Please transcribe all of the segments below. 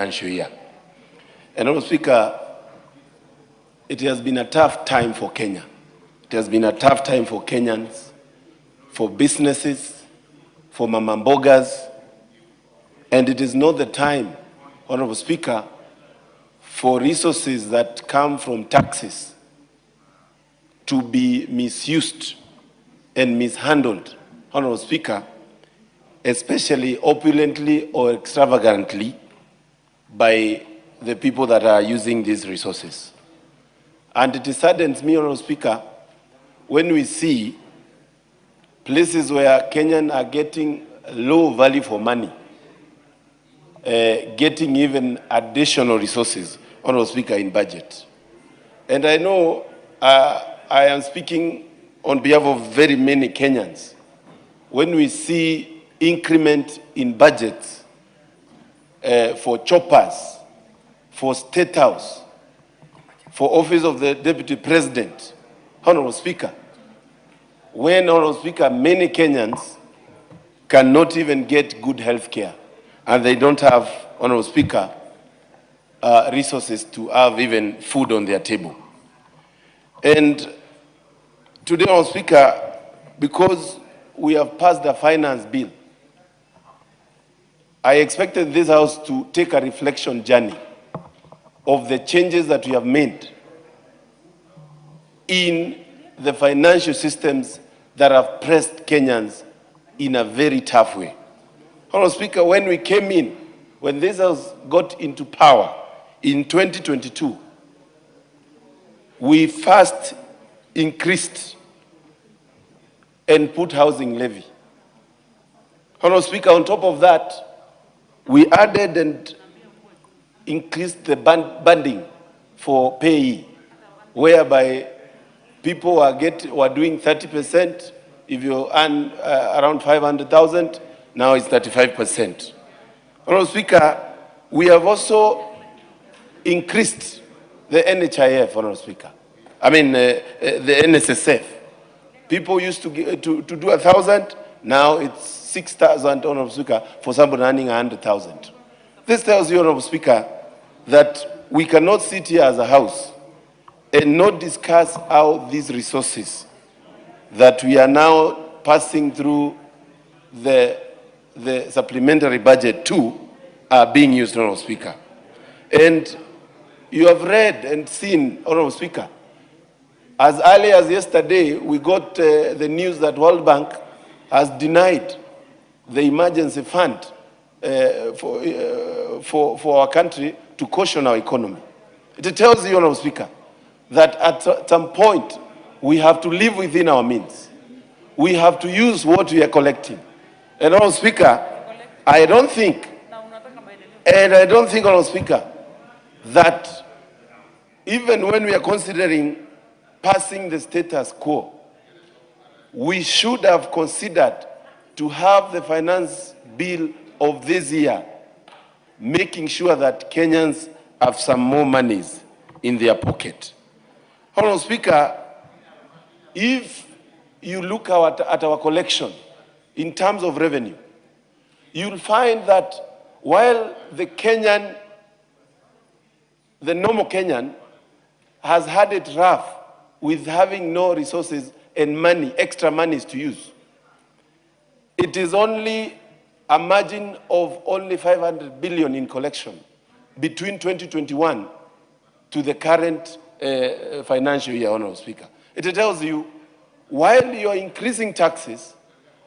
financial year. And Honorable Speaker, it has been a tough time for Kenya. It has been a tough time for Kenyans, for businesses, for mama mbogas, and it is not the time, Honorable Speaker, for resources that come from taxes to be misused and mishandled, Honorable Speaker, especially opulently or extravagantly by the people that are using these resources. And it saddens me, Honorable Speaker, when we see places where Kenyans are getting low value for money, getting even additional resources, Honorable Speaker, in budget. And I know I am speaking on behalf of very many Kenyans. When we see increment in budgets for choppers, for Statehouse, for office of the Deputy President, Honorable Speaker, when, Honorable Speaker, many Kenyans cannot even get good health care, and they don't have, Honorable Speaker, resources to have even food on their table. And today, Honorable Speaker, because we have passed the finance bill, I expected this House to take a reflection journey of the changes that we have made in the financial systems that have pressed Kenyans in a very tough way. Honorable Speaker, when we came in, when this House got into power in 2022, we first increased and put housing levy. Honorable Speaker, on top of that, we added and increased the banding for payee, whereby people were doing 30%. If you earn around 500,000, now it's 35%. Honorable Speaker, we have also increased the NHIF, Honorable Speaker. The NSSF. People used to do 1,000, now it's 6,000, Honorable Speaker, for somebody earning 100,000. This tells you, Honorable Speaker, that we cannot sit here as a House and not discuss how these resources that we are now passing through the supplementary budget to are being used, Honorable Speaker. And you have read and seen, Honorable Speaker, as early as yesterday, we got the news that World Bank has denied the emergency fund for our country to caution our economy. It tells you, Honorable Speaker, that at some point we have to live within our means. We have to use what we are collecting. And, Honorable Speaker, I don't think, Honorable Speaker, that even when we are considering passing the status quo, we should have considered to have the finance bill of this year making sure that Kenyans have some more monies in their pocket. Honorable Speaker, if you look at our collection in terms of revenue, you'll find that while the normal Kenyan has had it rough with having no resources and money, extra monies to use, it is only a margin of only 500 billion in collection between 2021 to the current financial year, Honorable Speaker. It tells you, while you're increasing taxes,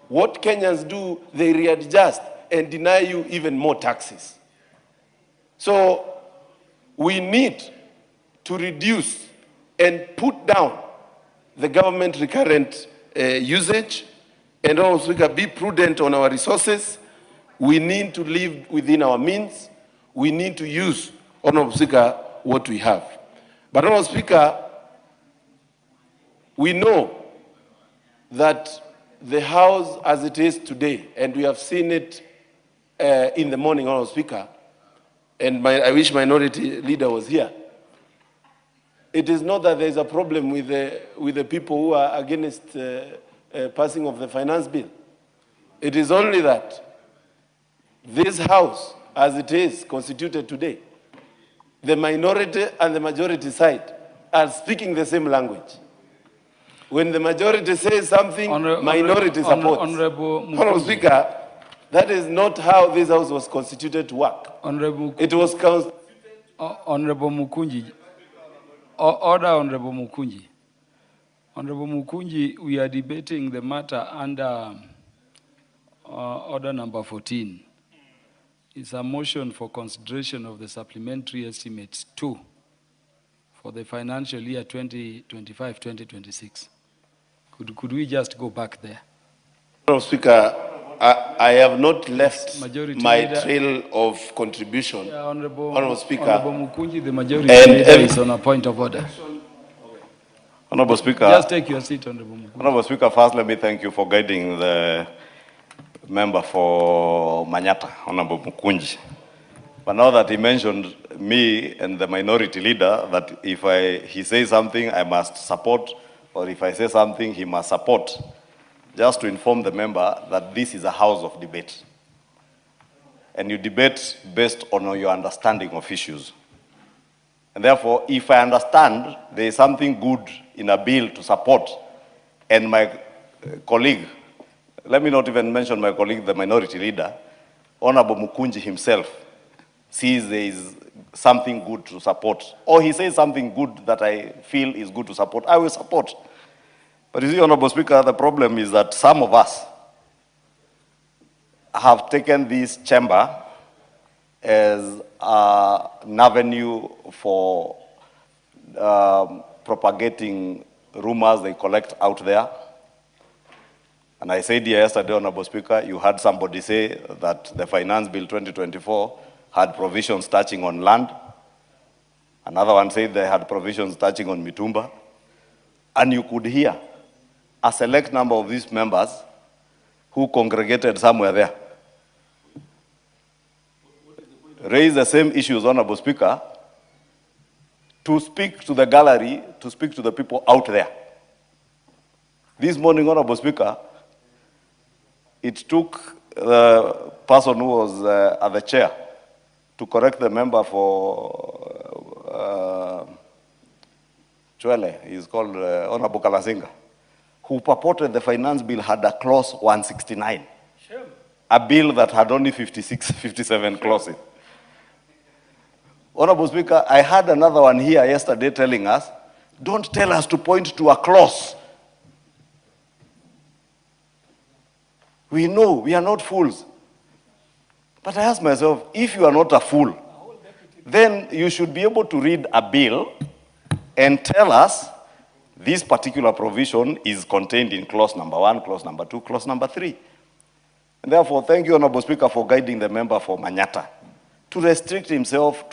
what Kenyans do, they readjust and deny you even more taxes. So we need to reduce and put down the government recurrent usage, and also be prudent on our resources. We need to live within our means. We need to use, Honorable Speaker, what we have. But, Honorable Speaker, we know that the House as it is today, and we have seen it in the morning, Honorable Speaker, and I wish Minority Leader was here. It is not that there is a problem with the people who are against passing of the finance bill. It is only that this House as it is constituted today, the minority and the majority side are speaking the same language. When the majority says something, minority supports. Honorable Speaker, that is not how this House was constituted to work. It was Honorable Mukunji. Order, Honorable Mukunji. Honorable Mukunji, we are debating the matter under order number 14. It's a motion for consideration of the supplementary estimates 2 for the financial year 2025-2026. Could we just go back there? Honorable Speaker, I have not left Majority my leader, trail of contribution. yeah, Honorable Speaker. Honorable Mukunji, the majority leader is on a point of order. Honorable Speaker. Just take your seat, Honorable Mukunji. Honorable Speaker, first let me thank you for guiding the member for Manyata, Honorable Mukunji. But now that he mentioned me and the minority leader, that if he says something, I must support, or if I say something, he must support, just to inform the member that this is a house of debate. And you debate based on your understanding of issues. And therefore, if I understand there is something good in a bill to support, and my colleague, let me not even mention my colleague, the minority leader, Honorable Mukunji himself, sees there is something good to support, or he says something good that I feel is good to support, I will support. But you see, Honorable Speaker, the problem is that some of us have taken this chamber as an avenue for propagating rumors they collect out there. And I said here yesterday, Honorable Speaker, you heard somebody say that the Finance Bill 2024 had provisions touching on land. Another one said they had provisions touching on Mitumba. And you could hear a select number of these members who congregated somewhere there raise the same issues, Honorable Speaker, to speak to the gallery, to speak to the people out there. This morning, Honorable Speaker, it took the person who was at the chair to correct the member for Chwele, he's called Honorable Kalasinga, who purported the finance bill had a clause 169. Sure. A bill that had only 57 clauses. Honorable Speaker, I had another one here yesterday telling us, don't tell us to point to a clause. We know, we are not fools. But I ask myself, if you are not a fool, then you should be able to read a bill and tell us this particular provision is contained in clause number 1, clause number 2, clause number 3. And therefore, thank you, Honorable Speaker, for guiding the member for Manyata to restrict himself to